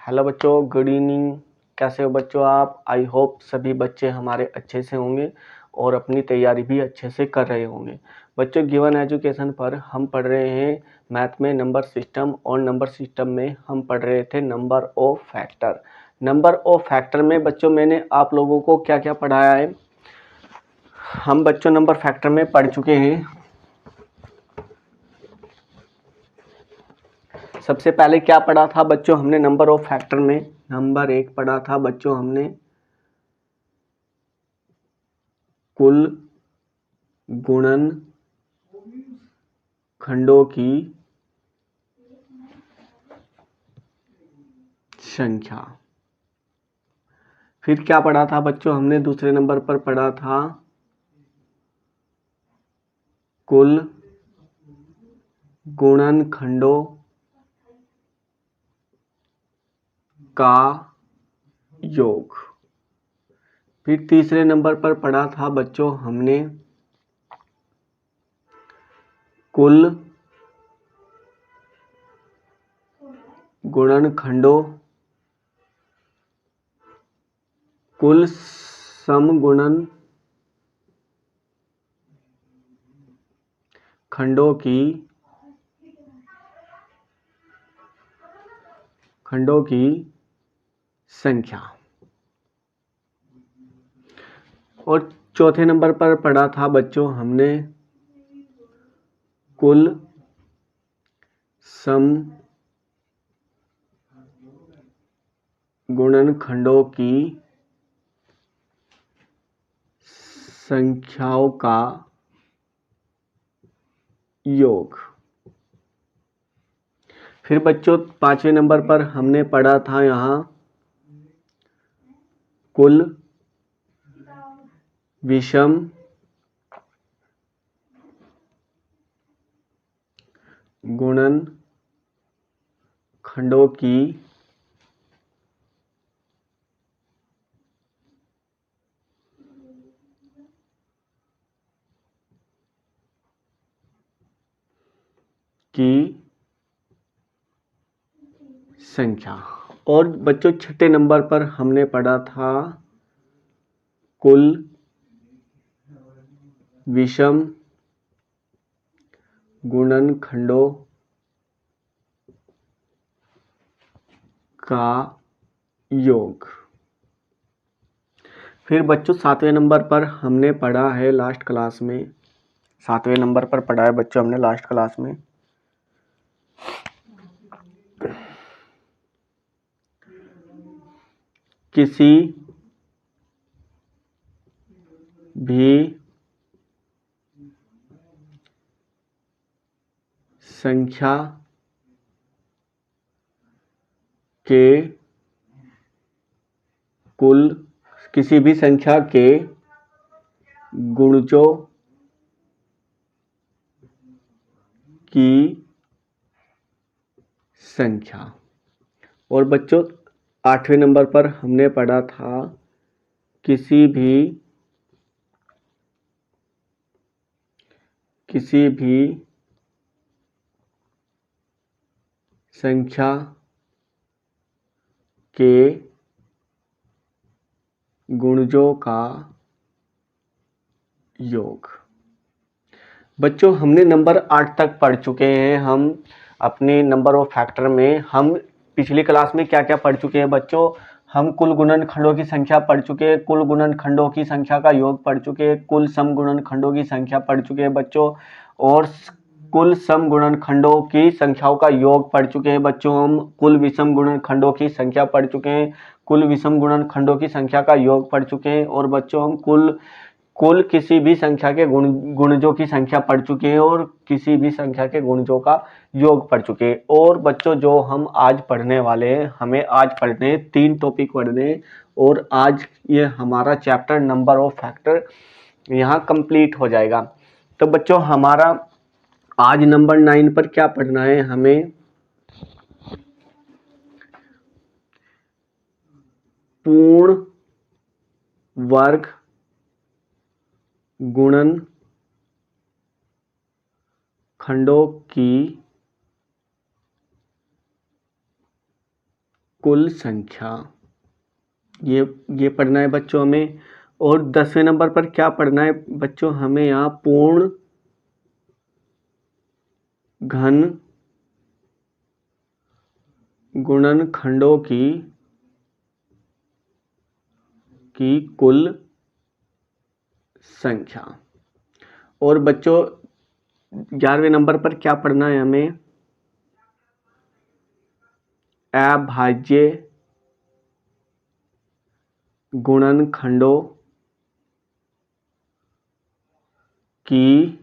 Hello बच्चों, good evening. कैसे हो बच्चों आप? आई होप सभी बच्चे हमारे अच्छे से होंगे और अपनी तैयारी भी अच्छे से कर रहे होंगे। बच्चों, गिवन एजुकेशन पर हम पढ़ रहे हैं मैथ में नंबर सिस्टम, और नंबर सिस्टम में हम पढ़ रहे थे number of factor. Number of factor में बच्चों मैंने आप लोगों को क्या क्या पढ़ाया है? हम बच्चों नंबर फैक्टर में पढ़ चुके हैं। सबसे पहले क्या पढ़ा था बच्चों हमने नंबर ऑफ फैक्टर में? नंबर 1 पढ़ा था बच्चों हमने कुल गुणन खंडों की संख्या। फिर क्या पढ़ा था बच्चों हमने? दूसरे नंबर पर पढ़ा था कुल गुणन खंडों का योग। फिर तीसरे नंबर पर पढ़ा था बच्चों हमने कुल गुणनखंडों कुल समगुणन खंडों की संख्या। और चौथे नंबर पर पढ़ा था बच्चों हमने कुल सम गुणनखंडों की संख्याओं का योग। फिर बच्चों पांचवें नंबर पर हमने पढ़ा था यहाँ कुल विषम गुणन खंडों की संख्या। और बच्चों छठे नंबर पर हमने पढ़ा था कुल विषम गुणनखंडों का योग। फिर बच्चों सातवें नंबर पर हमने पढ़ा है लास्ट क्लास में, सातवें नंबर पर पढ़ा है बच्चों हमने लास्ट क्लास में किसी भी संख्या के कुल किसी भी संख्या के गुणजों की संख्या। और बच्चों आठवें नंबर पर हमने पढ़ा था किसी भी संख्या के गुणजों का योग। बच्चों हमने नंबर 8 तक पढ़ चुके हैं। हम अपने नंबर ऑफ फैक्टर में हम पिछली क्लास में क्या क्या पढ़ चुके हैं बच्चों? हम कुल गुणनखंडों की संख्या पढ़ चुके हैं, कुल गुणनखंडों की संख्या का योग पढ़ चुके हैं, कुल सम गुणनखंडों की संख्या पढ़ चुके हैं बच्चों, और कुल सम गुणनखंडों की संख्याओं का योग पढ़ चुके हैं बच्चों। हम कुल विषम गुणनखंडों की संख्या पढ़ चुके हैं, कुल विषम गुणनखंडों की संख्या का योग पढ़ चुके हैं। और बच्चों हम कुल किसी भी संख्या के गुणजों की संख्या पढ़ चुके हैं, और किसी भी संख्या के गुणजों का योग पढ़ चुके हैं। और बच्चों जो हम आज पढ़ने वाले हैं, हमें आज पढ़ने हैं 3 टॉपिक पढ़ने हैं, और आज ये हमारा चैप्टर नंबर ऑफ फैक्टर यहाँ कंप्लीट हो जाएगा। तो बच्चों हमारा आज नंबर 9 पर क्या पढ़ना है हमें? पूर्ण वर्ग गुणन खंडों की कुल संख्या, ये पढ़ना है बच्चों हमें। और 10वें नंबर पर क्या पढ़ना है बच्चों, हमें यहाँ पूर्ण घन गुणनखंडों की कुल संख्या। और बच्चों 11वें नंबर पर क्या पढ़ना है हमें, अभाज्य गुणनखंडों की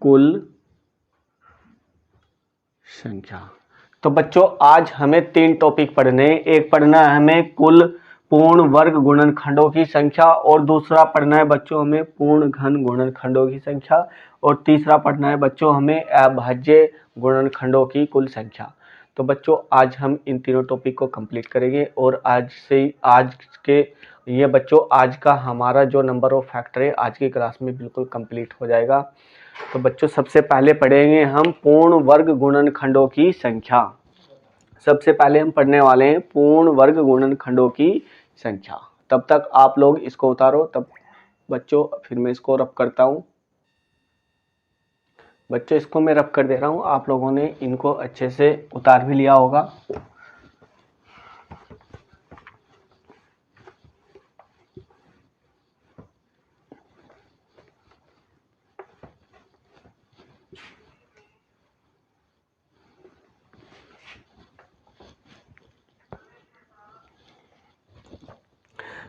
कुल संख्या। तो बच्चों आज हमें 3 टॉपिक पढ़ने हैं। एक पढ़ना है हमें कुल पूर्ण वर्ग गुणनखंडों की संख्या, और दूसरा पढ़ना है बच्चों हमें पूर्ण घन गुणनखंडों की संख्या, और तीसरा पढ़ना है बच्चों हमें अभाज्य गुणनखंडों की कुल संख्या। तो बच्चों आज हम इन तीनों टॉपिक को कंप्लीट करेंगे, और आज के ये बच्चों आज का हमारा जो नंबर ऑफ फैक्टर है आज की क्लास में बिल्कुल कंप्लीट हो जाएगा। तो बच्चों सबसे पहले पढ़ेंगे हम पूर्ण वर्ग गुणनखंडों की संख्या। सबसे पहले हम पढ़ने वाले हैं पूर्ण वर्ग गुणनखंडों की संख्या। तब तक आप लोग इसको उतारो, तब बच्चों फिर मैं इसको रब करता हूँ। बच्चों इसको मैं रब कर दे रहा हूँ, आप लोगों ने इनको अच्छे से उतार भी लिया होगा।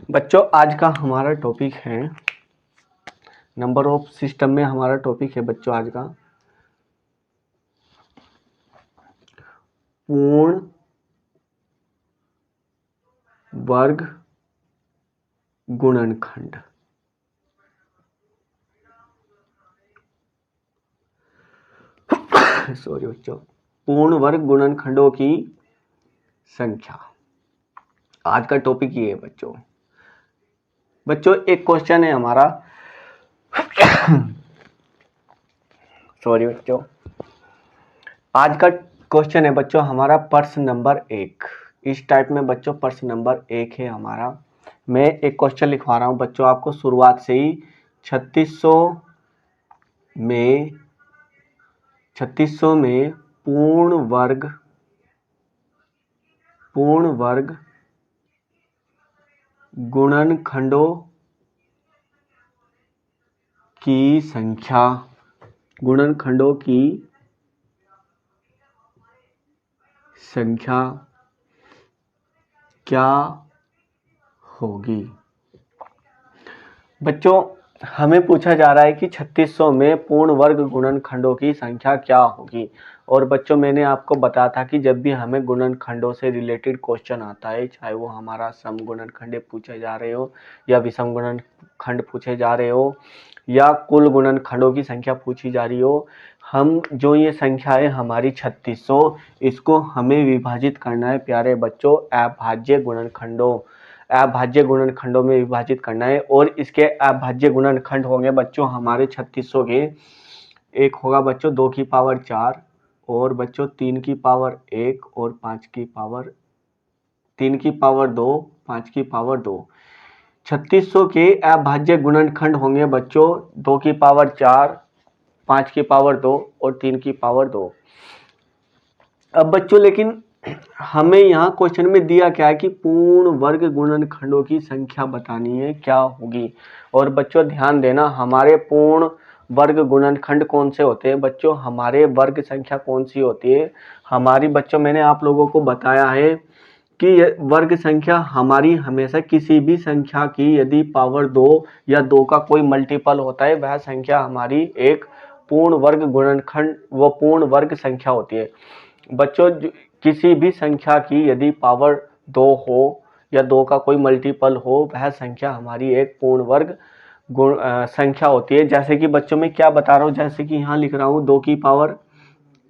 बच्चों आज का हमारा टॉपिक है नंबर ऑफ सिस्टम में, हमारा टॉपिक है बच्चों आज का पूर्ण वर्ग गुणनखंड। सॉरी बच्चों, पूर्ण वर्ग गुणनखंडों की संख्या आज का टॉपिक ये है बच्चों। बच्चों एक क्वेश्चन है हमारा सॉरी बच्चों, आज का क्वेश्चन है बच्चों हमारा प्रश्न नंबर 1। इस टाइप में बच्चों प्रश्न नंबर 1 है हमारा। मैं एक क्वेश्चन लिखवा रहा हूं बच्चों आपको शुरुआत से ही। 3600 में पूर्ण वर्ग गुणनखंडों की संख्या, गुणनखंडों की संख्या क्या होगी। बच्चों हमें पूछा जा रहा है कि 3600 में पूर्ण वर्ग गुणनखंडों की संख्या क्या होगी। और बच्चों मैंने आपको बताया था कि जब भी हमें गुणनखंडों से रिलेटेड क्वेश्चन आता है, चाहे वो हमारा सम गुणनखंड पूछे जा रहे हो या विषम गुणनखंड पूछे जा रहे हो या कुल गुणनखंडों की संख्या पूछी जा रही हो, हम जो ये संख्या है हमारी 3600, इसको हमें विभाजित करना है प्यारे बच्चों अभाज्य गुणनखंडों में विभाजित करना है। और इसके अभाज्य गुणनखंड होंगे बच्चों हमारे 3600 के। एक होगा बच्चों 2 की पावर 4, और बच्चों 3 की पावर 1, और 5 की पावर 3 की पावर 2, 5 की पावर 2। 3600 के अभाज्य गुणनखंड होंगे बच्चों 2 की पावर 4, 5 की पावर 2 और 3 की पावर 2। अब बच्चों लेकिन हमें यहाँ क्वेश्चन में दिया क्या है कि पूर्ण वर्ग गुणनखंडों की संख्या बतानी है क्या होगी। और बच्चों ध्यान देना, हमारे पूर्ण वर्ग गुणनखंड कौन से होते हैं बच्चों, हमारे वर्ग संख्या कौन सी होती है हमारी। बच्चों मैंने आप लोगों को बताया है कि वर्ग संख्या हमारी हमेशा किसी भी संख्या की यदि पावर 2 या 2 का कोई मल्टीपल होता है, वह संख्या हमारी एक पूर्ण वर्ग गुणनखंड व पूर्ण वर्ग संख्या होती है। बच्चों किसी भी संख्या की यदि पावर 2 हो या 2 का कोई मल्टीपल हो, वह संख्या हमारी एक पूर्ण वर्ग संख्या होती है। जैसे कि बच्चों मैं क्या बता रहा हूँ, जैसे कि यहाँ लिख रहा हूँ 2 की पावर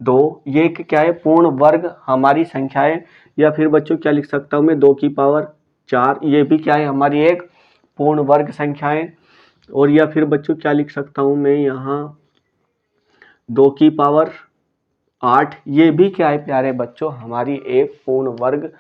2, ये क्या है पूर्ण वर्ग हमारी संख्या है। या फिर बच्चों क्या लिख सकता हूँ मैं 2 की पावर 4, ये भी क्या है हमारी एक पूर्ण वर्ग संख्या है। और या फिर बच्चों क्या लिख सकता हूँ मैं यहाँ 2 की पावर 8, ये भी क्या है प्यारे बच्चों, हमारी एक पूर्ण वर्ग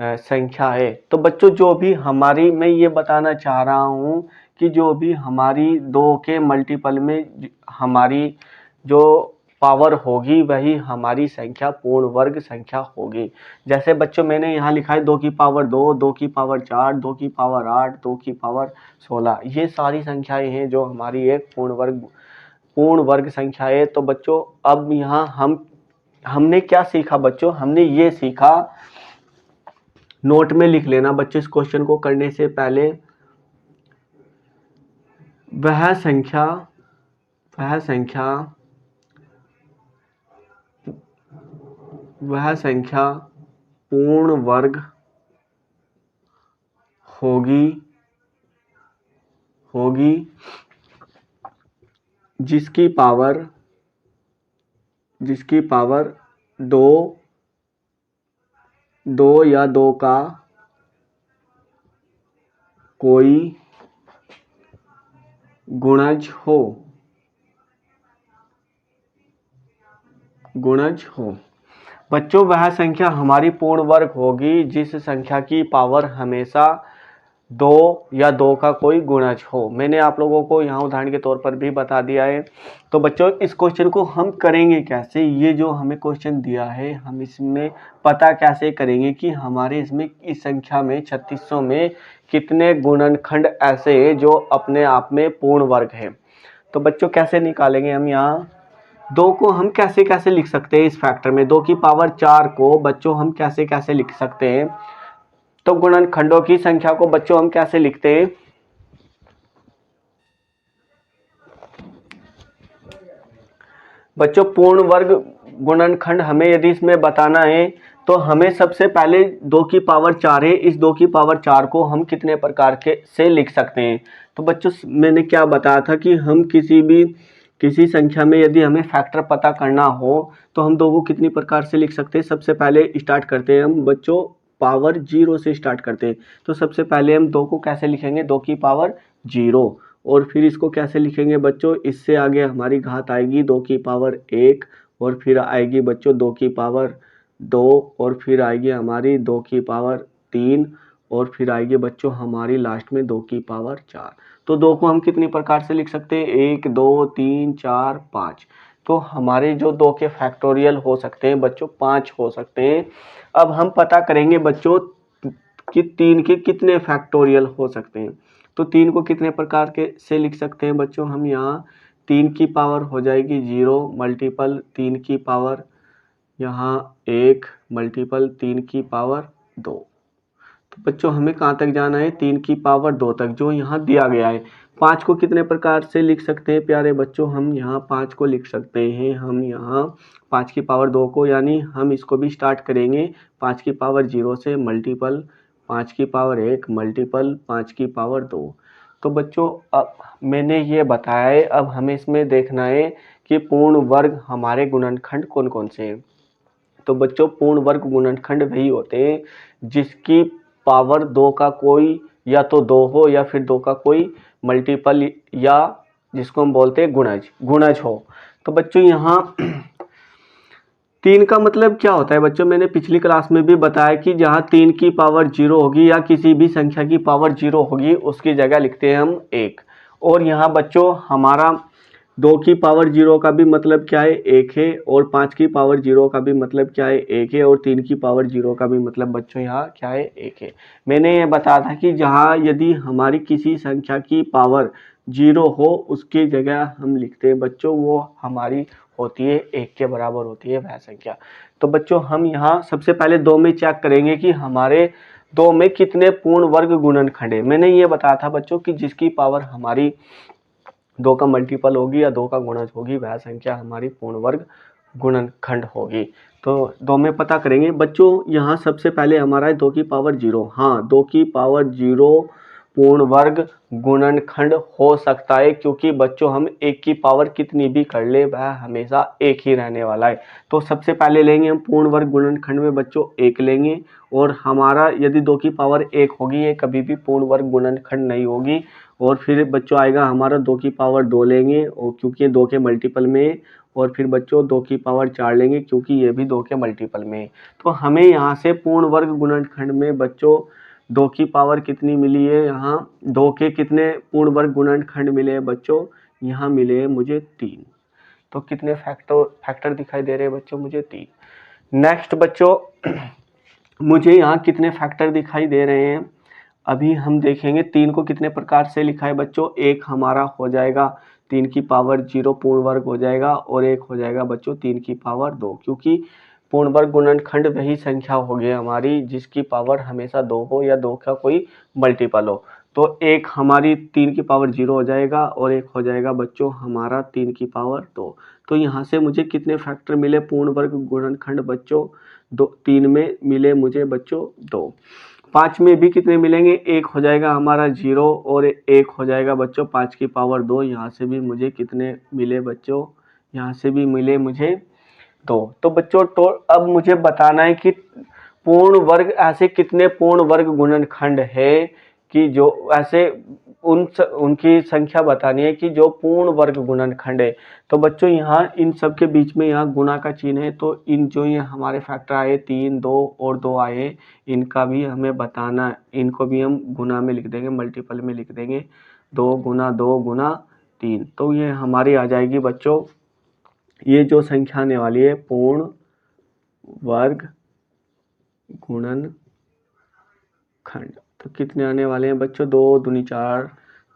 संख्या है। तो बच्चों जो भी हमारी, मैं ये बताना चाह रहा हूँ कि जो भी हमारी 2 के मल्टीपल में हमारी जो पावर होगी वही हमारी संख्या पूर्ण वर्ग संख्या होगी। जैसे बच्चों मैंने यहाँ लिखा है 2 की पावर 2, 2 की पावर 4, 2 की पावर 8, 2 की पावर 16, ये सारी संख्याएं हैं जो हमारी एक पूर्ण वर्ग संख्या है। तो बच्चों अब यहाँ हमने क्या सीखा बच्चों, हमने ये सीखा, नोट में लिख लेना बच्चों इस क्वेश्चन को करने से पहले, वह संख्या पूर्ण वर्ग होगी जिसकी पावर 2 या 2 का कोई गुणज हो। बच्चों वह संख्या हमारी पूर्ण वर्ग होगी जिस संख्या की पावर हमेशा 2 या 2 का कोई गुणज हो। मैंने आप लोगों को यहाँ उदाहरण के तौर पर भी बता दिया है। तो बच्चों इस क्वेश्चन को हम करेंगे कैसे, ये जो हमें क्वेश्चन दिया है हम इसमें पता कैसे करेंगे कि हमारे इसमें इस संख्या में 3600 में कितने गुणनखंड ऐसे हैं जो अपने आप में पूर्ण वर्ग हैं। तो बच्चों कैसे निकालेंगे हम, यहाँ 2 को हम कैसे लिख सकते हैं इस फैक्टर में, 2 की पावर 4 को बच्चों हम कैसे लिख सकते हैं। तो गुणनखंडों की संख्या को बच्चों हम कैसे लिखते हैं, बच्चों पूर्ण वर्ग गुणनखंड हमें यदि इसमें बताना है तो हमें सबसे पहले 2 की पावर 4 है, इस 2 की पावर 4 को हम कितने प्रकार के से लिख सकते हैं। तो बच्चों मैंने क्या बताया था कि हम किसी संख्या में यदि हमें फैक्टर पता करना हो तो हम 2 को कितनी प्रकार से लिख सकते हैं। सबसे पहले स्टार्ट करते हैं हम बच्चों पावर 0 से स्टार्ट करते हैं। तो सबसे पहले हम 2 को कैसे लिखेंगे, 2 की पावर 0, और फिर इसको कैसे लिखेंगे बच्चों, इससे आगे हमारी घात आएगी 2 की पावर 1, और फिर आएगी बच्चों 2 की पावर 2, और फिर आएगी हमारी 2 की पावर 3, और फिर आएगी बच्चों हमारी लास्ट में 2 की पावर 4। तो 2 को हम कितनी प्रकार से लिख सकते हैं, 1, 2, 3, 4, 5। तो हमारे जो 2 के फैक्टोरियल हो सकते हैं बच्चों 5 हो सकते हैं। अब हम पता करेंगे बच्चों कि 3 के कितने फैक्टोरियल हो सकते हैं। तो 3 को कितने प्रकार के से लिख सकते हैं बच्चों, हम यहाँ 3 की पावर हो जाएगी 0 मल्टीपल 3 की पावर यहाँ 1 मल्टीपल 3 की पावर 2। तो बच्चों हमें कहाँ तक जाना है, 3 की पावर 2 तक जो यहाँ दिया गया है। 5 को कितने प्रकार से लिख सकते हैं प्यारे बच्चों, हम यहाँ 5 को लिख सकते हैं, हम यहाँ 5 की पावर 2 को, यानी हम इसको भी स्टार्ट करेंगे 5 की पावर 0 से मल्टीपल 5 की पावर 1 मल्टीपल 5 की पावर 2। तो बच्चों अब मैंने ये बताया है, अब हमें इसमें देखना है कि पूर्ण वर्ग हमारे गुणनखंड कौन कौन से हैं। तो बच्चों पूर्ण वर्ग गुणनखंड वही होते हैं जिसकी पावर 2 का कोई या तो 2 हो या फिर 2 का कोई मल्टीपल, या जिसको हम बोलते हैं गुणज हो। तो बच्चों यहाँ 3 का मतलब क्या होता है बच्चों, मैंने पिछली क्लास में भी बताया कि जहाँ 3 की पावर 0 होगी या किसी भी संख्या की पावर 0 होगी उसकी जगह लिखते हैं हम 1। और यहाँ बच्चों हमारा 2 की पावर 0 का भी मतलब क्या है, 1 है, और 5 की पावर 0 का भी मतलब क्या है, 1 है, और 3 की पावर 0 का भी मतलब बच्चों यहाँ क्या है, 1 है। मैंने ये बताया था कि जहाँ यदि हमारी किसी संख्या की पावर 0 हो उसकी जगह हम लिखते हैं बच्चों वो हमारी होती है 1 के बराबर होती है वह संख्या। तो बच्चों हम यहाँ सबसे पहले 2 में चेक करेंगे कि हमारे 2 में कितने पूर्ण वर्ग गुणनखंड है। मैंने ये बताया था बच्चों कि जिसकी पावर हमारी 2 का मल्टीपल होगी या 2 का गुणज होगी वह संख्या हमारी पूर्ण वर्ग गुणनखंड होगी। तो 2 में पता करेंगे बच्चों, यहाँ सबसे पहले हमारा है 2 की पावर 0। हाँ 2 की पावर 0 पूर्ण वर्ग गुणनखंड हो सकता है, क्योंकि बच्चों हम 1 की पावर कितनी भी कर ले वह हमेशा 1 ही रहने वाला है। तो सबसे पहले लेंगे हम पूर्ण वर्ग गुणनखंड में बच्चों 1 लेंगे, और हमारा यदि 2 की पावर 1 होगी ये कभी भी पूर्ण वर्ग गुणनखंड नहीं होगी। और फिर बच्चों आएगा हमारा 2 की पावर 2 लेंगे, और क्योंकि 2 के मल्टीपल में, और फिर बच्चों 2 की पावर 4 लेंगे क्योंकि ये भी 2 के मल्टीपल में है। तो हमें यहाँ से पूर्ण वर्ग गुणनखंड में बच्चों 2 की पावर कितनी मिली है, यहाँ 2 के कितने पूर्ण वर्ग गुणनखंड मिले हैं बच्चों, यहाँ मिले हैं मुझे 3। तो कितने फैक्टर दिखाई दे रहे हैं बच्चों, मुझे 3। नेक्स्ट बच्चों मुझे यहाँ कितने फैक्टर दिखाई दे रहे हैं, अभी हम देखेंगे 3 को कितने प्रकार से लिखा है बच्चों। एक हमारा हो जाएगा 3 की पावर 0 पूर्ण वर्ग हो जाएगा, और एक हो जाएगा बच्चों 3 की पावर 2, क्योंकि पूर्ण वर्ग गुणनखंड वही संख्या होगी हमारी जिसकी पावर हमेशा 2 हो या 2 का कोई मल्टीपल हो। तो एक हमारी 3 की पावर 0 हो जाएगा और एक हो जाएगा बच्चों हमारा 3 की पावर 2। तो यहाँ से मुझे कितने फैक्टर मिले पूर्ण वर्ग गुणनखंड बच्चों, 3 में मिले मुझे बच्चों 2। 5 में भी कितने मिलेंगे, एक हो जाएगा हमारा 0 और एक हो जाएगा बच्चों 5 की पावर 2। यहाँ से भी मुझे कितने मिले बच्चों, यहाँ से भी मिले मुझे 2। तो बच्चों तो अब मुझे बताना है कि पूर्ण वर्ग ऐसे कितने पूर्ण वर्ग गुणनखंड है कि जो ऐसे उनकी संख्या बतानी है कि जो पूर्ण वर्ग गुणनखंड है। तो बच्चों यहाँ इन सब के बीच में यहाँ गुणा का चिन्ह है, तो इन जो ये हमारे फैक्टर आए 3, 2 और 2 आए, इनका भी हमें बताना, इनको भी हम गुणा में लिख देंगे, मल्टीपल में लिख देंगे, 2 गुना 2 गुना 3। तो ये हमारी आ जाएगी बच्चों, ये जो संख्या आने वाली है पूर्ण वर्ग गुणनखंड। तो कितने आने वाले हैं बच्चों, 2 दूनी 4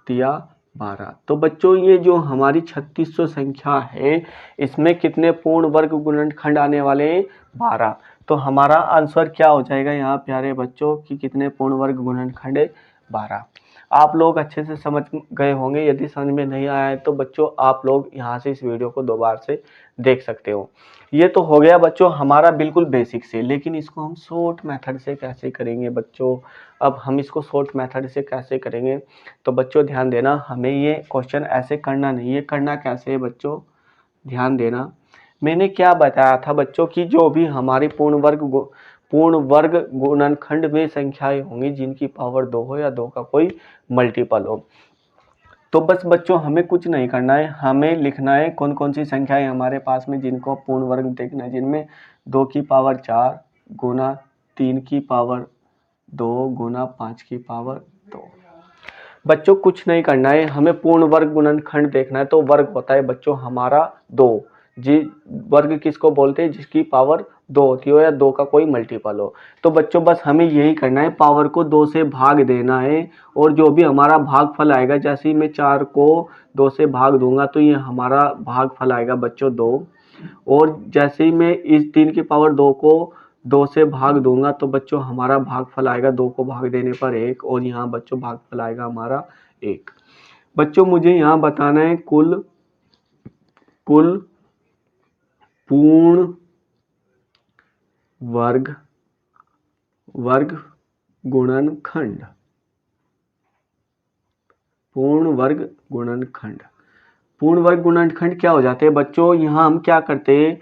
तिया 12। तो बच्चों ये जो हमारी 3600 संख्या है इसमें कितने पूर्ण वर्ग गुणनखंड आने वाले हैं, 12। तो हमारा आंसर क्या हो जाएगा यहाँ प्यारे बच्चों कि कितने पूर्ण वर्ग गुणनखंड है, 12। आप लोग अच्छे से समझ गए होंगे। यदि समझ में नहीं आया है तो बच्चों आप लोग यहाँ से इस वीडियो को 2 बार से देख सकते हो। ये तो हो गया बच्चों हमारा बिल्कुल बेसिक से, लेकिन इसको हम शॉर्ट मेथड से कैसे करेंगे बच्चों। अब हम इसको शॉर्ट मेथड से कैसे करेंगे, तो बच्चों ध्यान देना, हमें ये क्वेश्चन ऐसे करना नहीं है। करना कैसे है बच्चों, ध्यान देना। मैंने क्या बताया था बच्चों कि जो भी हमारी पूर्ण वर्ग गुणनखंड में संख्याएं होंगी जिनकी पावर 2 हो या 2 का कोई मल्टीपल हो, तो बस बच्चों हमें कुछ नहीं करना है, हमें लिखना है कौन कौन सी संख्याएं हमारे पास में जिनको पूर्ण वर्ग देखना है, जिनमें 2 की पावर 4 गुना 3 की पावर 2 गुना 5 की पावर 2। बच्चों कुछ नहीं करना है, हमें पूर्ण वर्ग गुणनखंड देखना है। तो वर्ग होता है बच्चों हमारा 2, जी वर्ग किसको बोलते हैं, जिसकी पावर 2 होती हो या 2 का कोई मल्टीपल हो। तो बच्चों बस हमें यही करना है, पावर को 2 से भाग देना है, और जो भी हमारा भागफल आएगा, जैसे ही मैं 4 को 2 से भाग दूंगा तो ये हमारा भागफल आएगा बच्चों 2, और जैसे ही मैं इस 3 की पावर 2 को 2 से भाग दूंगा तो बच्चों हमारा भागफल आएगा 2 को भाग देने पर 1, और यहाँ बच्चों भागफल आएगा हमारा 1। बच्चों मुझे यहाँ बताना है कुल पूर्ण वर्ग गुणनखंड, पूर्ण वर्ग गुणनखंड। पूर्ण वर्ग गुणनखंड क्या हो जाते हैं बच्चों, यहाँ हम क्या करते हैं,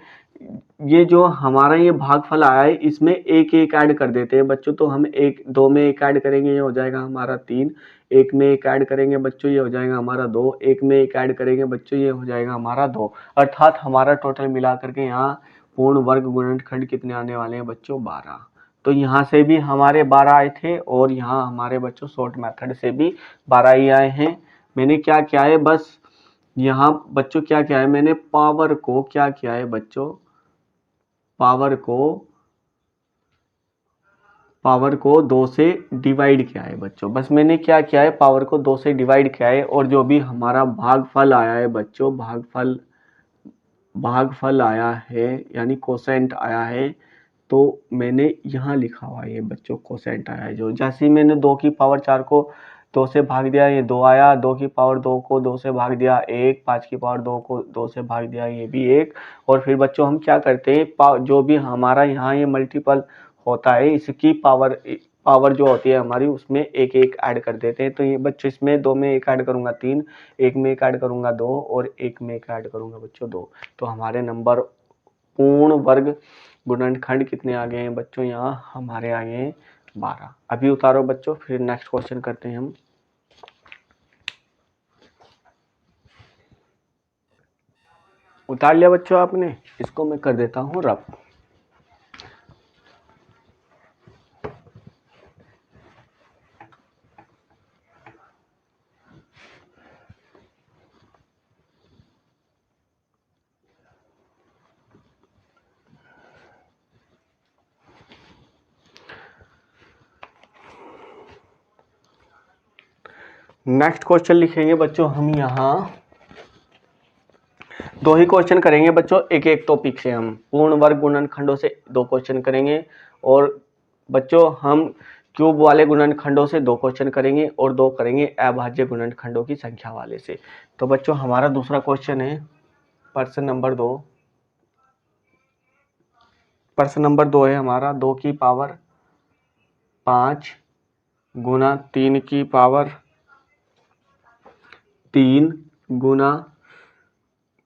ये जो हमारा ये भागफल आया है इसमें एक एक ऐड कर देते हैं बच्चों। तो हम 2 में एक ऐड करेंगे, ये हो जाएगा हमारा 3, 1 में एक ऐड करेंगे बच्चों, ये हो जाएगा हमारा 2, 1 में एक ऐड करेंगे बच्चों, ये हो जाएगा हमारा 2। अर्थात हमारा टोटल मिला करके यहाँ पूर्ण वर्ग गुणनखंड कितने आने वाले हैं बच्चों, 12। तो यहाँ से भी हमारे 12 आए थे, और यहाँ हमारे बच्चों शॉर्ट मेथड से भी 12 ही आए हैं। मैंने क्या किया है, बस यहाँ बच्चों क्या किया है, मैंने पावर को क्या किया है बच्चों, पावर को 2 से डिवाइड किया है बच्चों। बस मैंने क्या किया है, पावर को 2 से डिवाइड किया है, और जो भी हमारा भागफल आया है बच्चों, भागफल आया है यानी कोसेंट आया है, तो मैंने यहाँ लिखा हुआ है ये बच्चों कोसेंट आया है। जो जैसे ही मैंने 2 की पावर 4 को 2 से भाग दिया, ये 2 आया, 2 की पावर 2 को 2 से भाग दिया 1, 5 की पावर 2 को 2 से भाग दिया, ये भी 1। और फिर बच्चों हम क्या करते हैं, जो भी हमारा यहाँ ये मल्टीपल होता है इसकी पावर जो होती है हमारी उसमें एक एक ऐड कर देते हैं। तो ये बच्चों इसमें 2 में एक ऐड करूंगा 3, 1 में एक ऐड करूंगा 2, और 1 में एक ऐड करूंगा बच्चों 2। तो हमारे नंबर पूर्ण वर्ग गुणनखंड कितने आ गए हैं बच्चों, यहाँ हमारे आ गए हैं 12। अभी उतारो बच्चों, फिर नेक्स्ट क्वेश्चन करते हैं हम। उतार लिया बच्चों आपने, इसको मैं कर देता हूँ रब। नेक्स्ट क्वेश्चन लिखेंगे बच्चों हम यहाँ 2 ही क्वेश्चन करेंगे बच्चों, एक एक टॉपिक से हम पूर्ण वर्ग गुणनखंडों से 2 क्वेश्चन करेंगे, और बच्चों हम क्यूब वाले गुणनखंडों से 2 क्वेश्चन करेंगे, और 2 करेंगे अभाज्य गुणनखंडों की संख्या वाले से। तो बच्चों हमारा दूसरा क्वेश्चन है प्रश्न नंबर 2। प्रश्न नंबर 2 है हमारा 2 की पावर 5 गुना 3 की पावर 3 गुना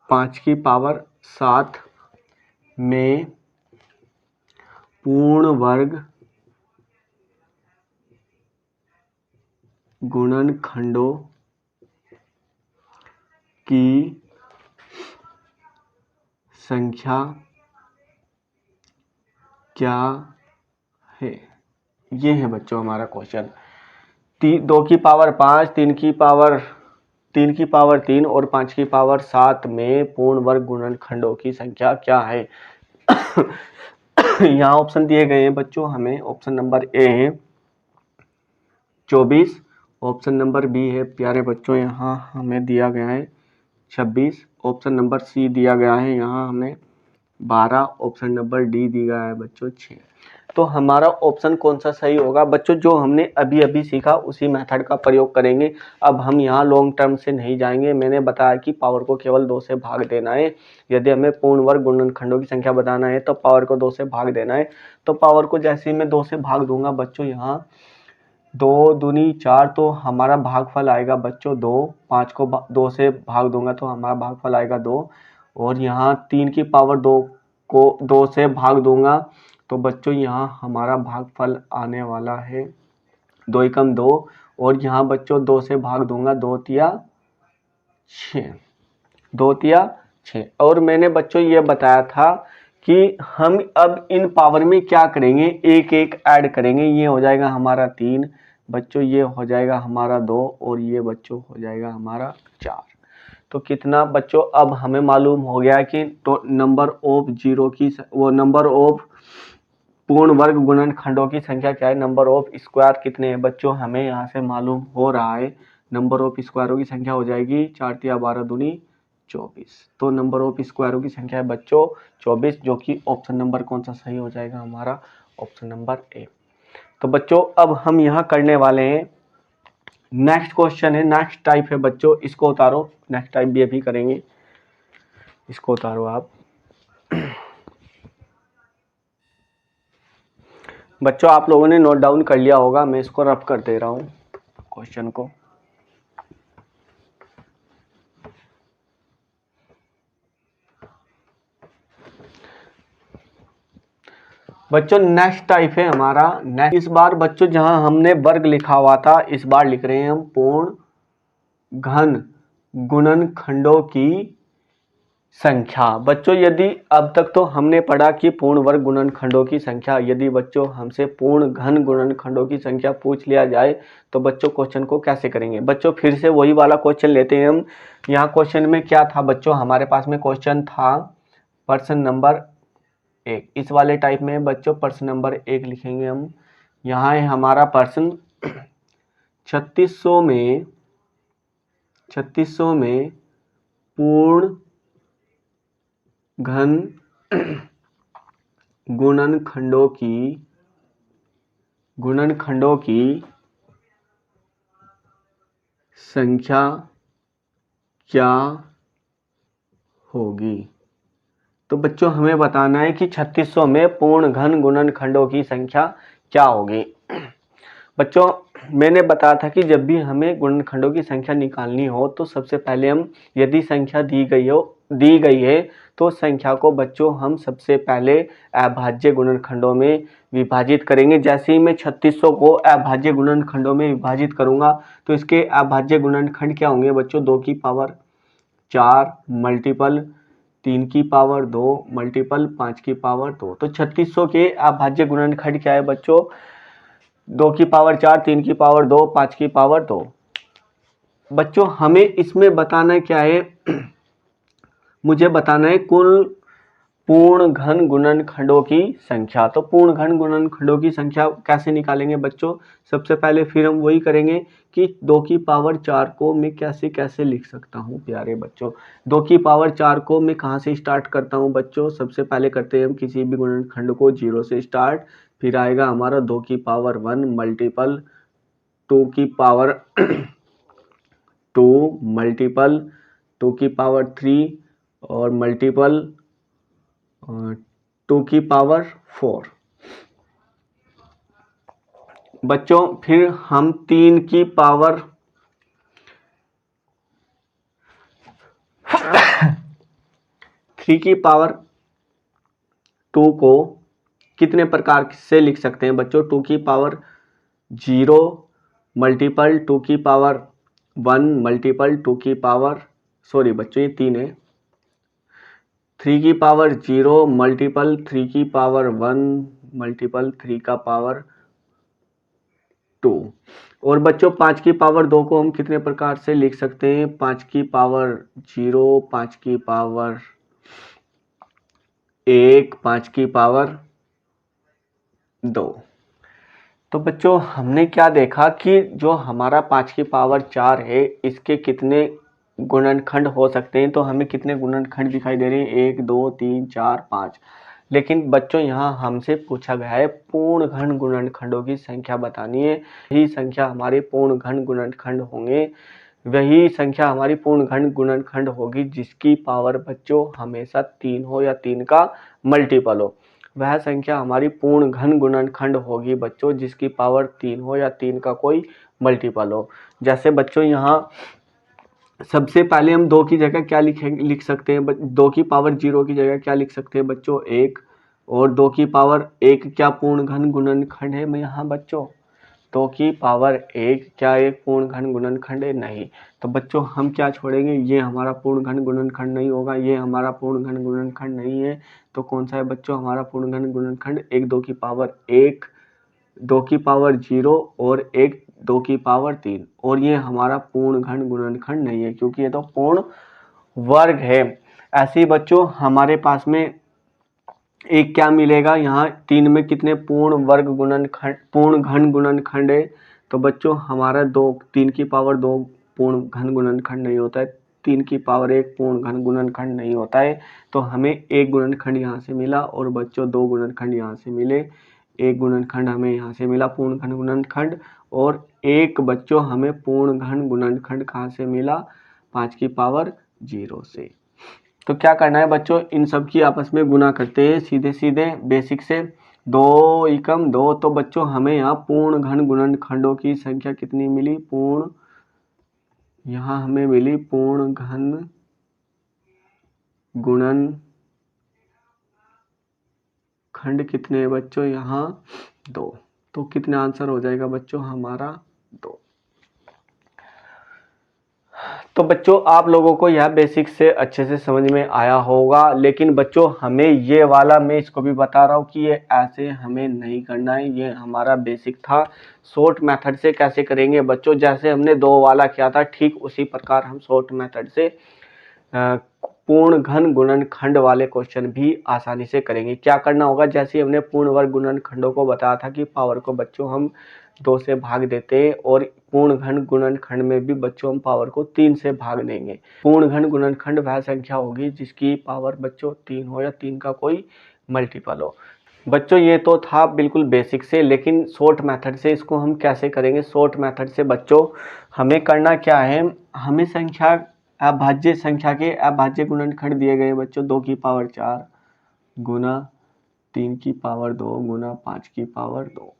5 की पावर 7 में पूर्ण वर्ग गुणनखंडों की संख्या क्या है। ये है बच्चों हमारा क्वेश्चन। 2 की पावर 5, 3 की पावर 3 और 5 की पावर 7 में पूर्ण वर्ग गुणनखंडों की संख्या क्या है। यहाँ ऑप्शन दिए गए हैं बच्चों हमें। ऑप्शन नंबर ए है 24, ऑप्शन नंबर बी है प्यारे बच्चों यहाँ हमें दिया गया है 26, ऑप्शन नंबर सी दिया गया है यहाँ हमें 12, ऑप्शन नंबर डी दिया गया है बच्चों 6। तो हमारा ऑप्शन कौन सा सही होगा बच्चों, जो हमने अभी अभी सीखा उसी मेथड का प्रयोग करेंगे। अब हम यहाँ लॉन्ग टर्म से नहीं जाएंगे। मैंने बताया कि पावर को केवल 2 से भाग देना है। यदि हमें पूर्ण वर्ग गुणनखंडों की संख्या बताना है तो पावर को 2 से भाग देना है। तो पावर को जैसे ही मैं 2 से भाग दूंगा बच्चों, यहाँ 2 दूनी 4 तो हमारा भागफल आएगा बच्चों 2। 5 को 2 से भाग दूंगा तो हमारा भागफल आएगा 2, और यहाँ 3 की पावर 2 को 2 से भाग दूंगा तो बच्चों यहाँ हमारा भागफल आने वाला है 2 एकम 2, और यहाँ बच्चों 2 से भाग दूंगा 2 तिया 6, 2 तिया 6। और मैंने बच्चों ये बताया था कि हम अब इन पावर में क्या करेंगे, एक एक ऐड करेंगे। ये हो जाएगा हमारा 3 बच्चों, ये हो जाएगा हमारा 2, और ये बच्चों हो जाएगा हमारा 4। तो कितना बच्चों अब हमें मालूम हो गया कि तो नंबर ऑफ जीरो की वो नंबर ऑफ पूर्ण वर्ग गुणनखंडों की संख्या क्या है, नंबर ऑफ स्क्वायर कितने हैं बच्चों, हमें यहाँ से मालूम हो रहा है। नंबर ऑफ स्क्वायरों की संख्या हो जाएगी 4 तिया 12 दूनी 24। तो नंबर ऑफ स्क्वायरों की संख्या है बच्चों 24, जो कि ऑप्शन नंबर कौन सा सही हो जाएगा हमारा, ऑप्शन नंबर ए। तो बच्चों अब हम यहाँ करने वाले हैं नेक्स्ट क्वेश्चन है, नेक्स्ट टाइप है बच्चों, इसको उतारो। नेक्स्ट टाइप भी अभी करेंगे, इसको उतारो आप। बच्चों आप लोगों ने नोट डाउन कर लिया होगा, मैं इसको रफ कर दे रहा हूँ क्वेश्चन को। बच्चों नेक्स्ट टाइप है हमारा नेक्स्ट। इस बार बच्चों जहां हमने वर्ग लिखा हुआ था, इस बार लिख रहे हैं हम पूर्ण घन गुणनखंडों की संख्या। बच्चों यदि अब तक तो हमने पढ़ा कि पूर्ण वर्ग गुणनखंडों की संख्या, यदि बच्चों हमसे पूर्ण घन गुणनखंडों की संख्या पूछ लिया जाए तो बच्चों क्वेश्चन को कैसे करेंगे। बच्चों फिर से वही वाला क्वेश्चन लेते हैं हम। यहाँ क्वेश्चन में क्या था बच्चों, हमारे पास में क्वेश्चन था प्रश्न नंबर 1। इस वाले टाइप में बच्चों प्रश्न नंबर 1 लिखेंगे हम। यहाँ है हमारा प्रश्न 3600 में पूर्ण घन गुणनखंडों की संख्या क्या होगी। तो बच्चों हमें बताना है कि 3600 में पूर्ण घन गुणनखंडों की संख्या क्या होगी। बच्चों मैंने बताया था कि जब भी हमें गुणनखंडों की संख्या निकालनी हो तो सबसे पहले हम, यदि संख्या दी गई है तो संख्या को बच्चों हम सबसे पहले अभाज्य गुणनखंडों में विभाजित करेंगे। जैसे ही मैं 3600 को अभाज्य गुणनखंडों में विभाजित करूंगा तो इसके अभाज्य गुणनखंड क्या होंगे बच्चों, 2 की पावर 4 मल्टीपल 3 की पावर 2 मल्टीपल 5 की पावर 2। तो 3600 के अभाज्य गुणनखंड क्या है बच्चों? 2 की पावर 4, 3 की पावर 2, 5 की पावर 2। बच्चों हमें इसमें बताना क्या है? मुझे बताना है कुल पूर्ण घन गुणनखंडों की संख्या। तो पूर्ण घन गुणनखंडों की संख्या कैसे निकालेंगे बच्चों? सबसे पहले फिर हम वही करेंगे कि 2 की पावर 4 को मैं कैसे कैसे लिख सकता हूँ प्यारे बच्चों। 2 की पावर 4 को मैं कहाँ से स्टार्ट करता हूँ बच्चों? सबसे पहले करते हैं हम किसी भी गुणनखंड को 0 से स्टार्ट, फिर आएगा हमारा 2 की पावर 1 मल्टीपल 2 की पावर 2 मल्टीपल 2 की पावर 3 और मल्टीपल 2 की पावर 4। बच्चों फिर हम 3 की पावर 3 की पावर 2 को कितने प्रकार से लिख सकते हैं बच्चों? 2 की पावर 0 मल्टीपल 2 की पावर 1 मल्टीपल 2 की पावर, सॉरी बच्चों ये 3 है, 3 की पावर 0 मल्टीपल 3 की पावर 1 मल्टीपल 3 का पावर 2। और बच्चों 5 की पावर 2 को हम कितने प्रकार से लिख सकते हैं? 5 की पावर 0, 5 की पावर 1, 5 की पावर 2। तो बच्चों हमने क्या देखा कि जो हमारा 5 की पावर 4 है इसके कितने गुणनखंड हो सकते हैं? तो हमें कितने गुणनखंड दिखाई दे रहे हैं? 1 2 3 4 5। लेकिन बच्चों यहाँ हमसे पूछा गया है पूर्ण घन गुणनखंडों की संख्या बतानी है। यही संख्या हमारे पूर्ण घन गुणनखंड होंगे, वही संख्या हमारी पूर्ण घन गुणनखंड होगी जिसकी पावर बच्चों हमेशा 3 हो या 3 का मल्टीपल हो। वह संख्या हमारी पूर्ण घन गुणनखंड होगी बच्चों जिसकी पावर 3 हो या 3 का कोई मल्टीपल हो। जैसे बच्चों यहाँ सबसे पहले हम 2 की जगह क्या लिख सकते हैं? 2 की पावर 0 की जगह क्या लिख सकते हैं बच्चों? 1। और 2 की पावर 1 क्या पूर्ण घन गुणनखंड है? मैं यहाँ बच्चों 2 की पावर 1 क्या एक पूर्ण घन गुणनखंड है? नहीं। तो बच्चों हम क्या छोड़ेंगे? ये हमारा पूर्ण घन गुणनखंड नहीं होगा, ये हमारा पूर्ण घन गुणनखंड नहीं है। तो कौन सा है बच्चों हमारा पूर्ण घन गुणनखंड? 1 2 की पावर 1, 2 की पावर 0 और 1 2 की पावर 3। और ये हमारा पूर्ण घन गुणनखंड नहीं है क्योंकि ये तो पूर्ण वर्ग है। ऐसे ही बच्चों हमारे पास में एक क्या मिलेगा? यहाँ 3 में कितने पूर्ण वर्ग गुणनखंड पूर्ण घन गुणनखंड है? तो बच्चों हमारा 3 की पावर 2 पूर्ण घन गुणनखंड नहीं होता है, 3 की पावर 1 पूर्ण घन गुणनखंड नहीं होता है। तो हमें एक गुणनखंड यहाँ से मिला और बच्चों 2 गुणनखंड यहाँ से मिले। एक गुणनखंड हमें यहाँ से मिला पूर्ण घन गुणनखंड, और एक बच्चों हमें पूर्ण घन गुणनखंड कहाँ से मिला? 5 की पावर 0 से। तो क्या करना है बच्चों? इन सब की आपस में गुना करते हैं सीधे सीधे बेसिक से। 2 एकम 2। तो बच्चों हमें यहाँ पूर्ण घन गुणनखंडों की संख्या कितनी मिली? यहाँ हमें मिली पूर्ण घन गुणनखंड कितने हैं बच्चों? यहाँ 2। तो कितना आंसर हो जाएगा बच्चों हमारा? 2। तो बच्चों आप लोगों को यह बेसिक से अच्छे से समझ में आया होगा। लेकिन बच्चों हमें ये वाला, मैं इसको भी बता रहा हूँ कि ये ऐसे हमें नहीं करना है, ये हमारा बेसिक था। शॉर्ट मेथड से कैसे करेंगे बच्चों? जैसे हमने 2 वाला किया था ठीक उसी प्रकार हम शॉर्ट मेथड से पूर्ण घन गुणनखंड वाले क्वेश्चन भी आसानी से करेंगे। क्या करना होगा? जैसे हमने पूर्ण वर्ग गुणनखंडों को बताया था कि पावर को बच्चों हम 2 से भाग देते हैं, और पूर्ण घन गुणनखंड में भी बच्चों हम पावर को 3 से भाग देंगे। पूर्ण घन गुणनखंड वह संख्या होगी जिसकी पावर बच्चों 3 हो या 3 का कोई मल्टीपल हो। बच्चों ये तो था बिल्कुल बेसिक से, लेकिन शॉर्ट मेथड से इसको हम कैसे करेंगे? शॉर्ट मेथड से बच्चों हमें करना क्या है? हमें संख्या अभाज्य संख्या के अभाज्य गुणनखंड दिए गए बच्चों 2 की पावर 4 गुना 3 की पावर 2 गुना 5 की पावर 2।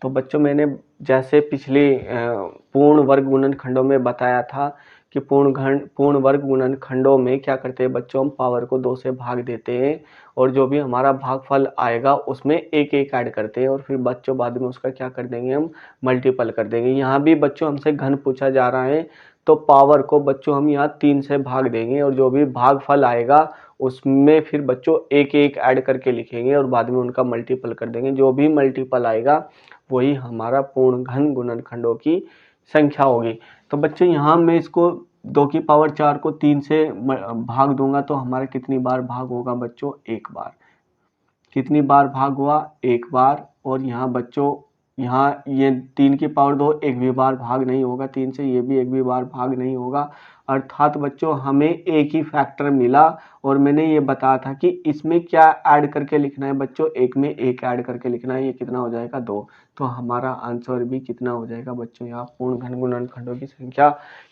तो बच्चों मैंने जैसे पिछले पूर्ण वर्ग गुणनखंडों में बताया था कि पूर्ण वर्ग गुणनखंडों में क्या करते हैं बच्चों? हम पावर को 2 से भाग देते हैं, और जो भी हमारा भागफल आएगा उसमें एक एक ऐड करते हैं, और फिर बच्चों बाद में उसका क्या कर देंगे? हम मल्टीपल कर देंगे। यहाँ भी बच्चों हमसे घन पूछा जा रहा है, तो पावर को बच्चों हम यहाँ 3 से भाग देंगे और जो भी भागफल आएगा उसमें फिर बच्चों एक एक ऐड करके लिखेंगे और बाद में उनका मल्टीपल कर देंगे। जो भी मल्टीपल आएगा वही हमारा पूर्ण घन गुणनखंडों की संख्या होगी। तो बच्चों यहाँ मैं इसको 2 की पावर 4 को 3 से भाग दूंगा तो हमारा कितनी बार भाग होगा बच्चों? एक बार। कितनी बार भाग हुआ? एक बार। और यहाँ बच्चों यहाँ ये 3 की पावर 2 एक भी बार भाग नहीं होगा 3 से, ये भी एक भी बार भाग नहीं होगा। अर्थात बच्चों हमें एक ही फैक्टर मिला और मैंने ये बताया था कि इसमें क्या ऐड करके लिखना है बच्चों? एक में एक ऐड करके लिखना है। ये कितना हो जाएगा? 2। तो हमारा आंसर भी कितना हो जाएगा बच्चों? यहाँ पूर्ण घन गुणनखंडों की संख्या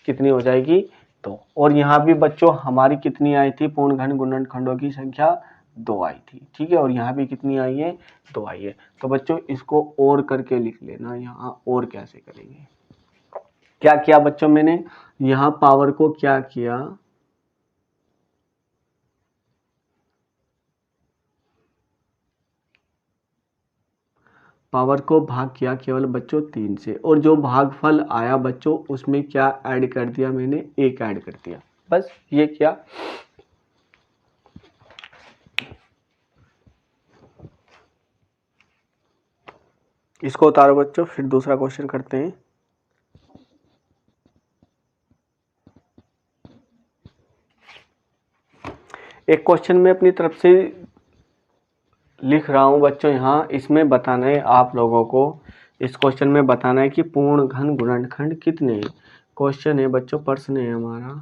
कितनी हो जाएगी? 2। और यहाँ भी बच्चों हमारी कितनी आई थी? पूर्ण घन गुणनखंडों की संख्या 2 आई थी। ठीक है, और यहाँ भी कितनी आई है? 2 आई है। तो बच्चों इसको और करके लिख लेना। यहाँ और कैसे करेंगे? क्या किया बच्चों मैंने? यहाँ पावर को क्या किया? पावर को भाग किया केवल बच्चों 3 से और जो भागफल आया बच्चों उसमें क्या ऐड कर दिया मैंने? एक ऐड कर दिया। बस ये क्या? इसको उतारो बच्चों, फिर दूसरा क्वेश्चन करते हैं। एक क्वेश्चन में अपनी तरफ से लिख रहा हूं बच्चों, यहाँ इसमें बताना है आप लोगों को, इस क्वेश्चन में बताना है कि पूर्ण घन गुणनखंड कितने हैं। क्वेश्चन है बच्चों, प्रश्न है हमारा,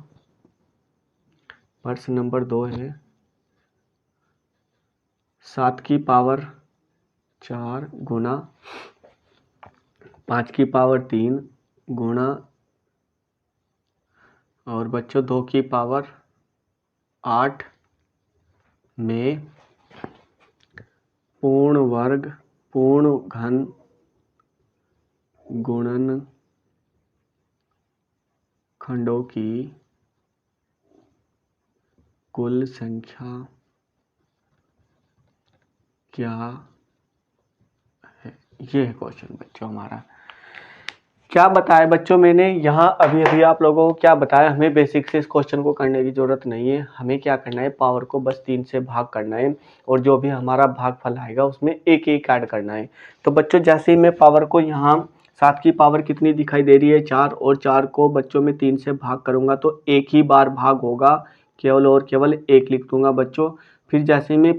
प्रश्न नंबर 2 है 7 की पावर 4 गुना 5 की पावर 3 गुना और बच्चों 2 की पावर 8 में पूर्ण वर्ग पूर्ण घन गुणनखंडों की कुल संख्या क्या है? ये है क्वेश्चन बच्चों हमारा। क्या बताया बच्चों मैंने यहाँ अभी आप लोगों को क्या बताया? हमें बेसिक से इस क्वेश्चन को करने की जरूरत नहीं है। हमें क्या करना है? पावर को बस 3 से भाग करना है और जो भी हमारा भागफल आएगा उसमें एक एक ऐड करना है। तो बच्चों जैसे ही मैं पावर को यहाँ 7 की पावर कितनी दिखाई दे रही है? 4, और 4 को बच्चों में 3 से भाग करूँगा तो एक ही बार भाग होगा, केवल और केवल एक लिख दूंगा बच्चों। फिर जैसे ही मैं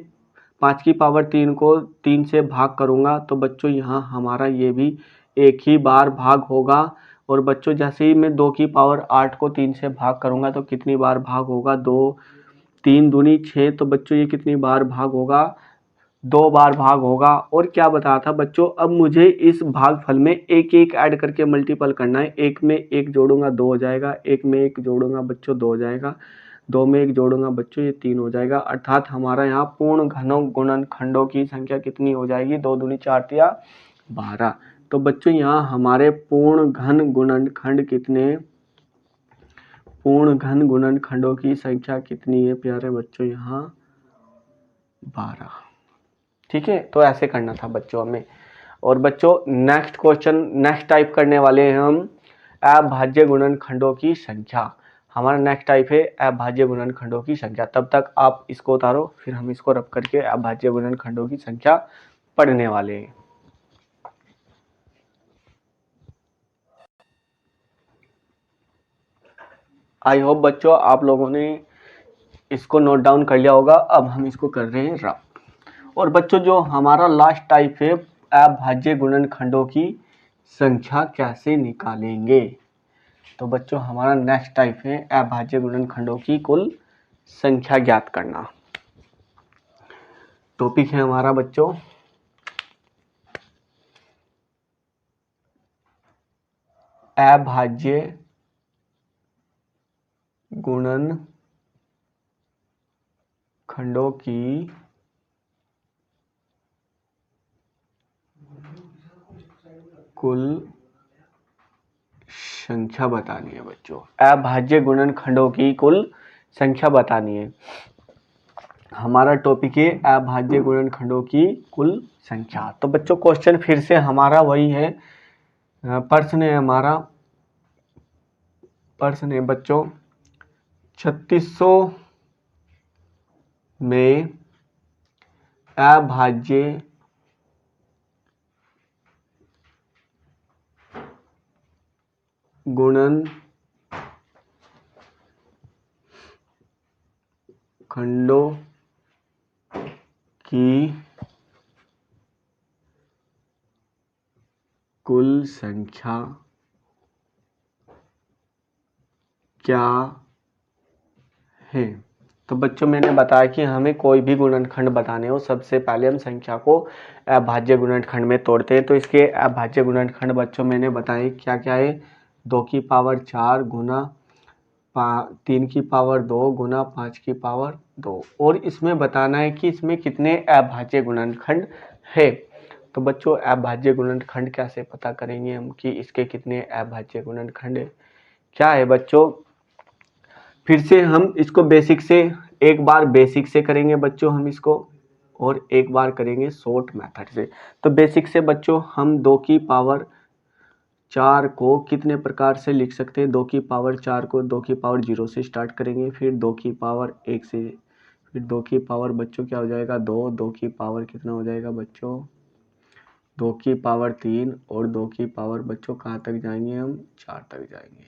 5 की पावर 3 को 3 से भाग करूँगा तो बच्चों यहाँ हमारा ये भी एक ही बार भाग होगा। और बच्चों जैसे ही मैं 2 की पावर 8 को 3 से भाग करूँगा तो कितनी बार भाग होगा? 2, 3 दूनी 6। तो बच्चों ये कितनी बार भाग होगा? 2 बार भाग होगा। और क्या बताया था बच्चों? अब मुझे इस भागफल में एक एक ऐड करके मल्टीपल करना है। एक में एक जोड़ूंगा 2 हो जाएगा, एक में एक जोड़ूंगा बच्चों 2 हो जाएगा, 2 में एक जोड़ूंगा बच्चों ये 3 हो जाएगा। अर्थात हमारा यहाँ पूर्ण घनों गुणनखंडों की संख्या कितनी हो जाएगी? 2 दूनी 4 या 12। तो बच्चों यहाँ हमारे पूर्ण घन गुणनखंड कितने? पूर्ण घन गुणनखंडों की संख्या कितनी है प्यारे बच्चों? यहाँ 12। ठीक है, तो ऐसे करना था बच्चों हमें। और बच्चों नेक्स्ट क्वेश्चन, नेक्स्ट टाइप करने वाले हैं हम अभाज्य गुणनखंडों की संख्या। हमारा नेक्स्ट टाइप है अभाज्य गुणनखंडों की संख्या। तब तक आप इसको उतारो, फिर हम इसको रब करके अभाज्य गुणनखंडों की संख्या पढ़ने वाले हैं। आई होप बच्चों आप लोगों ने इसको नोट डाउन कर लिया होगा। अब हम इसको कर रहे हैं रब। और बच्चों जो हमारा लास्ट टाइप है अभाज्य गुणनखंडों की संख्या कैसे निकालेंगे, तो बच्चों हमारा नेक्स्ट टाइप है अभाज्य गुणनखंडों की कुल संख्या ज्ञात करना। टॉपिक है हमारा बच्चों अभाज्य गुणनखंडों की कुल संख्या बतानी है बच्चों। अभाज्य गुणनखंडों की कुल संख्या बतानी है। हमारा टॉपिक है अभाज्य गुणनखंडों की कुल संख्या। तो बच्चों क्वेश्चन फिर से हमारा वही है, प्रश्न है हमारा प्रश्न है बच्चों 3600 में अभाज्य गुणन खंडों की कुल संख्या क्या है। तो बच्चों मैंने बताया कि हमें कोई भी गुणनखंड बताने हो सबसे पहले हम संख्या को अभाज्य गुणनखंड में तोड़ते हैं। तो इसके अभाज्य गुणनखंड बच्चों मैंने बताए क्या क्या है, 2 की पावर 4 गुना 3 की पावर 2 गुना 5 की पावर 2, और इसमें बताना है कि इसमें कितने अभाज्य गुणनखंड है। तो बच्चों अभाज्य गुणनखंड कैसे पता करेंगे हम कि इसके कितने अभाज्य गुणनखंड है। क्या है बच्चों, फिर से हम इसको बेसिक से, एक बार बेसिक से करेंगे बच्चों हम इसको, और एक बार करेंगे शॉर्ट मेथड से। तो बेसिक से बच्चों हम 2 की पावर 4 को कितने प्रकार से लिख सकते हैं। 2 की पावर 4 को 2 की पावर 0 से स्टार्ट करेंगे, फिर 2 की पावर 1 से, फिर 2 की पावर बच्चों क्या हो जाएगा 2, 2 की पावर कितना हो जाएगा बच्चों 2 की पावर 3, और 2 की पावर बच्चों कहाँ तक जाएंगे हम 4 तक जाएंगे।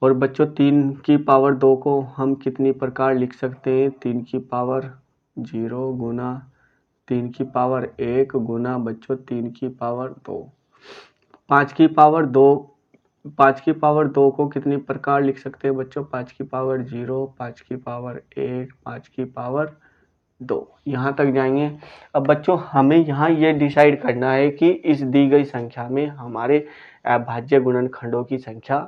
और बच्चों 3 की पावर 2 को हम कितनी प्रकार लिख सकते हैं, 3 की पावर 0 गुना 3 की पावर 1 गुना बच्चों 3 की पावर 2। 5 की पावर 2, 5 की पावर 2 को कितनी प्रकार लिख सकते हैं बच्चों, 5 की पावर 0, 5 की पावर 1, 5 की पावर 2, यहाँ तक जाएंगे। अब बच्चों हमें यहाँ ये डिसाइड करना है कि इस दी गई संख्या में हमारे अभाज्य गुणनखंडों की संख्या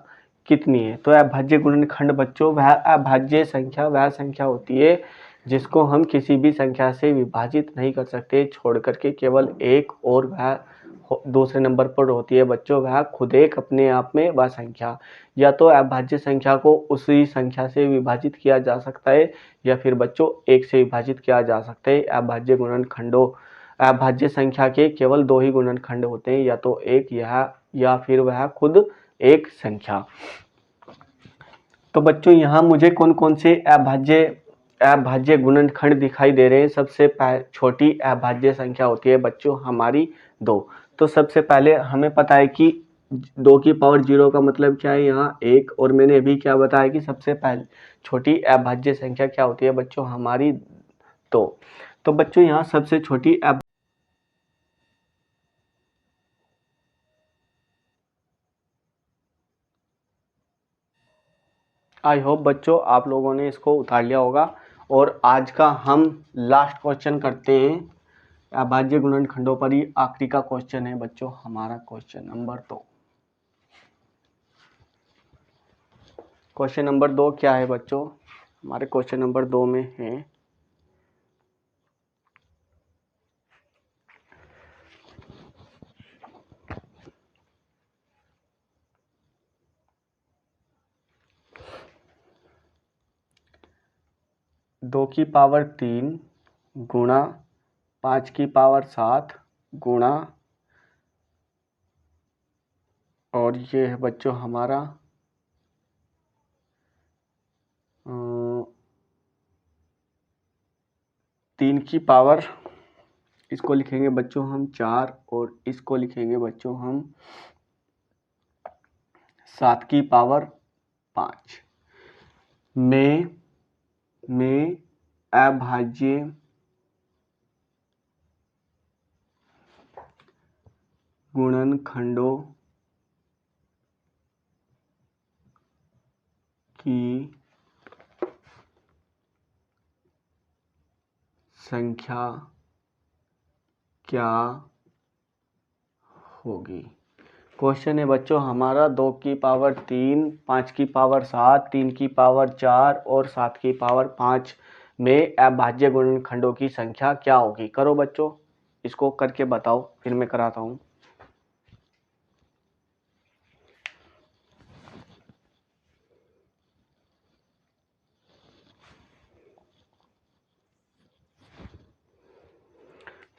कितनी है। तो अभाज्य गुणनखंड बच्चों वह अभाज्य संख्या वह संख्या होती है जिसको हम किसी भी संख्या से विभाजित नहीं कर सकते छोड़ करके केवल एक, और वह दूसरे नंबर पर होती है बच्चों वह खुद एक अपने आप में वह संख्या। या तो अभाज्य संख्या को उसी संख्या से विभाजित किया जा सकता है, या फिर बच्चों एक से विभाजित किया जा सकता है। अभाज्य गुणनखंडों, अभाज्य संख्या के केवल 2 ही गुणनखंड होते हैं, या तो एक या फिर वह खुद एक संख्या। तो बच्चों यहाँ मुझे कौन कौन से अभाज्य गुणनखंड दिखाई दे रहे हैं। सबसे छोटी अभाज्य संख्या होती है बच्चों हमारी 2। तो सबसे पहले हमें पता है कि 2 की पावर 0 का मतलब क्या है यहाँ 1, और मैंने अभी क्या बताया कि सबसे पहले छोटी अभाज्य संख्या क्या होती है बच्चों हमारी 2। तो बच्चों यहाँ सबसे छोटी आई होप बच्चों आप लोगों ने इसको उतार लिया होगा। और आज का हम लास्ट क्वेश्चन करते हैं, अभाज्य गुणनखंडों पर ही आखिरी का क्वेश्चन है बच्चों हमारा क्वेश्चन नंबर 2। क्वेश्चन नंबर 2 क्या है बच्चों, हमारे क्वेश्चन नंबर 2 में है दो की पावर 3 गुणा 5 की पावर 7 गुणा, और ये है बच्चों हमारा 3 की पावर, इसको लिखेंगे बच्चों हम 4, और इसको लिखेंगे बच्चों हम 7 की पावर 5 में अभाज्य गुणनखंडों की संख्या क्या होगी। क्वेश्चन है बच्चों हमारा 2 की पावर 3, 5 की पावर 7, 3 की पावर 4 और 7 की पावर 5 में अभाज्य गुणनखंडों की संख्या क्या होगी। करो बच्चों इसको करके बताओ, फिर मैं कराता हूँ।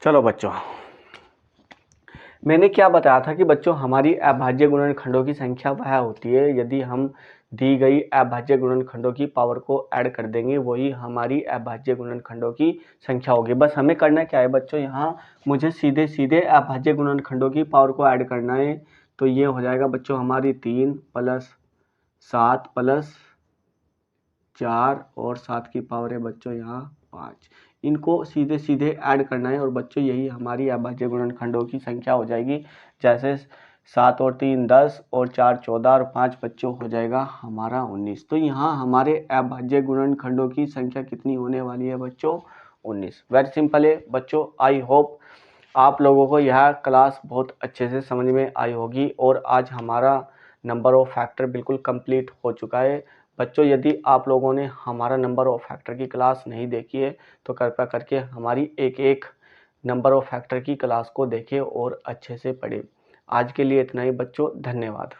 चलो बच्चों मैंने क्या बताया था कि बच्चों हमारी अभाज्य गुणनखंडों की संख्या वह होती है यदि हम दी गई अभाज्य गुणनखंडों की पावर को ऐड कर देंगे, वही हमारी अभाज्य गुणनखंडों की संख्या होगी। बस हमें करना क्या है बच्चों, यहाँ मुझे सीधे सीधे अभाज्य गुणनखंडों की पावर को ऐड करना है। तो ये हो जाएगा बच्चों हमारी 3 + 7 + 4 और 7 की पावर है बच्चों यहाँ 5। इनको सीधे सीधे ऐड करना है और बच्चों यही हमारी अभाज्य गुणनखंडों की संख्या हो जाएगी। जैसे 7 और 3 10 और 4 14 और 5 बच्चों हो जाएगा हमारा 19। तो यहाँ हमारे अभाज्य गुणनखंडों की संख्या कितनी होने वाली है बच्चों, 19। वेरी सिंपल है बच्चों। आई होप आप लोगों को यह क्लास बहुत अच्छे से समझ में आई होगी और आज हमारा नंबर ऑफ फैक्टर बिल्कुल कंप्लीट हो चुका है। बच्चों यदि आप लोगों ने हमारा नंबर ऑफ फैक्टर की क्लास नहीं देखी है तो कृपया करके हमारी एक एक नंबर ऑफ फैक्टर की क्लास को देखें और अच्छे से पढ़ें। आज के लिए इतना ही बच्चों, धन्यवाद।